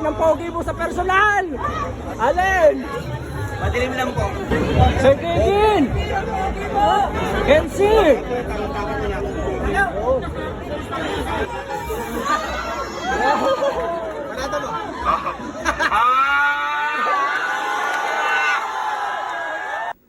ang pogi mo sa personal! Alin? Madilim lang po. Sir Kevin! Kenzie! Manata mo.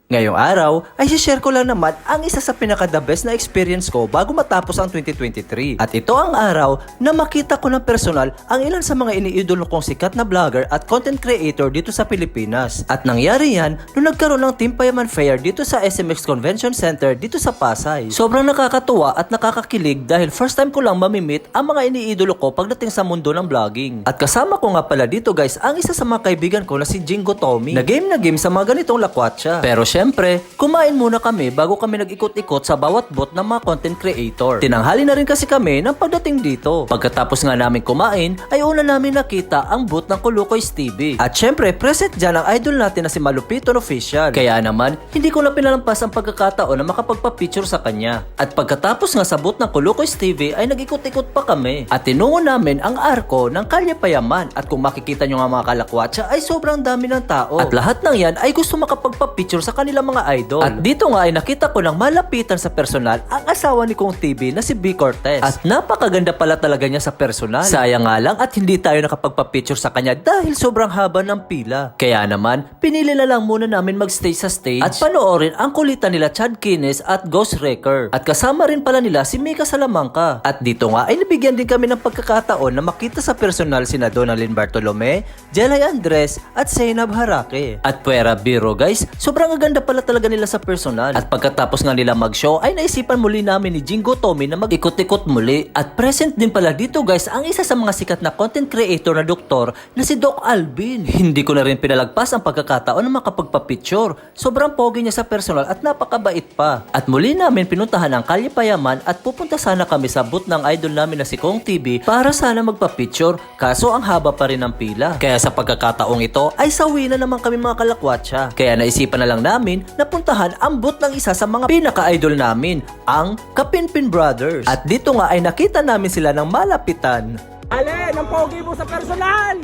Ngayong araw ay share ko lang naman ang isa sa pinaka-the best na experience ko bago matapos ang 2023. At ito ang araw na makita ko ng personal ang ilan sa mga iniidolo kong sikat na vlogger at content creator dito sa Pilipinas. At nangyari yan nung nagkaroon ng Team Payaman Fair dito sa SMX Convention Center dito sa Pasay. Sobrang nakakatuwa at nakakakilig dahil first time ko lang mamimit ang mga iniidolo ko pagdating sa mundo ng vlogging. At kasama ko nga pala dito guys ang isa sa mga kaibigan ko na si Jingo Tommy na game sa mga ganitong lakwatsa. Pero syempre, kumain muna kami bago kami nag-ikot-ikot sa bawat booth ng mga content creator. Tinanghali na rin kasi kami ng pagdating dito. Pagkatapos nga namin kumain, ay una namin nakita ang booth ng Kulukoy's TV. At syempre, present dyan ang idol natin na si Malupiton Official. Kaya naman, hindi ko na pinalampas ang pagkakataon na makapagpa-picture sa kanya. At pagkatapos nga sa booth ng Kulukoy's TV ay nag-ikot-ikot pa kami. At tinungo namin ang arko ng Kalye Payaman. At kung makikita nyo nga mga kalakwatsa ay sobrang dami ng tao. At lahat ng yan ay gusto makapagpa-picture sa kanilang mga idol. At dito nga ay nakita ko ng malapitan sa personal ang asawa ni Kong TV na si B. Cortez. At napakaganda pala talaga niya sa personal. Sayang nga lang at hindi tayo nakapagpa-picture sa kanya dahil sobrang haba ng pila. Kaya naman, pinili na lang muna namin magstay sa stage at panoorin ang kulitan nila Chad Kines at Ghost Wrecker. At kasama rin pala nila si Mika Salamanca. At dito nga ay nabigyan din kami ng pagkakataon na makita sa personal sina Donalyn Bartolome, Jelay Andres at Zainab Harake. At puwera biro guys, sobrang ganda pala talaga nila sa personal. At pagkatapos nga nila mag-show ay naisipan muli namin ni Jingo Tommy na mag-ikot-ikot muli. At present din pala dito guys ang isa sa mga sikat na content creator na doktor na si Doc Alvin. Hindi ko na rin pinalagpas ang pagkakataon na makapagpa-picture. Sobrang pogi niya sa personal at napakabait pa. At muli namin pinuntahan ang Kalye Payaman at pupunta sana kami sa booth ng idol namin na si Kong TV para sana magpa-picture. Kaso ang haba pa rin ng pila. Kaya sa pagkakataong ito ay sawi na naman kami mga kalakwatsa. Kaya naisipan na lang namin na puntahan ang booth ng isa sa mga pinaka-idol namin, ang Kapinpin Brothers. At dito nga ay nakita namin sila ng malapitan. Alin ang pogi mo sa personal!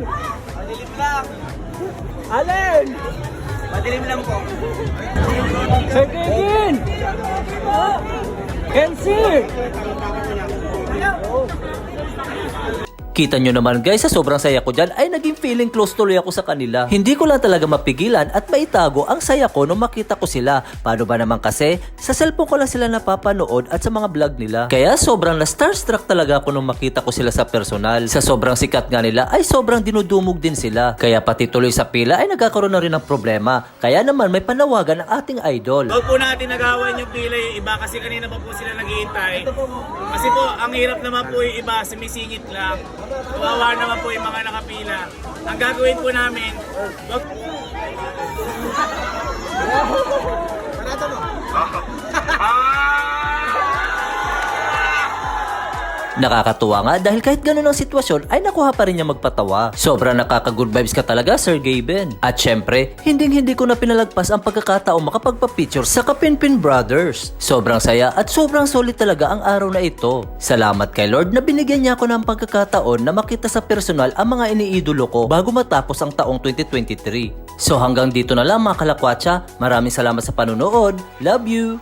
Madilim lang. Alin? Madilim lang po. Sir Kevin! Kenzie! Kita nyo naman guys, sa sobrang saya ko dyan ay naging feeling close tuloy ako sa kanila. Hindi ko lang talaga mapigilan at maitago ang saya ko nung makita ko sila. Paano ba naman kasi, sa cellphone ko lang sila napapanood at sa mga vlog nila. Kaya sobrang na starstruck talaga ako nung makita ko sila sa personal. Sa sobrang sikat nga nila ay sobrang dinudumog din sila. Kaya pati tuloy sa pila ay nagkakaroon na rin ng problema. Kaya naman may panawagan ang ating idol. Huwag po natin nagawan yung pila yung iba kasi kanina pa po sila naghihintay. Kasi po, ang hirap naman po yung iba, sumisingit lang. Kawawa naman po yung mga nakapila. Ang gagawin po namin, wag... Manata mo. Nakakatuwa nga dahil kahit ganun ang sitwasyon ay nakuha pa rin niya magpatawa. Sobrang nakaka-good vibes ka talaga, Sir Gaben. At syempre, hindi ko na pinalagpas ang pagkakataong makapagpa-picture sa Kapinpin Brothers. Sobrang saya at sobrang solid talaga ang araw na ito. Salamat kay Lord na binigyan niya ako ng pagkakataon na makita sa personal ang mga iniidolo ko bago matapos ang taong 2023. So hanggang dito na lang mga kalakwatsa. Maraming salamat sa panunood. Love you!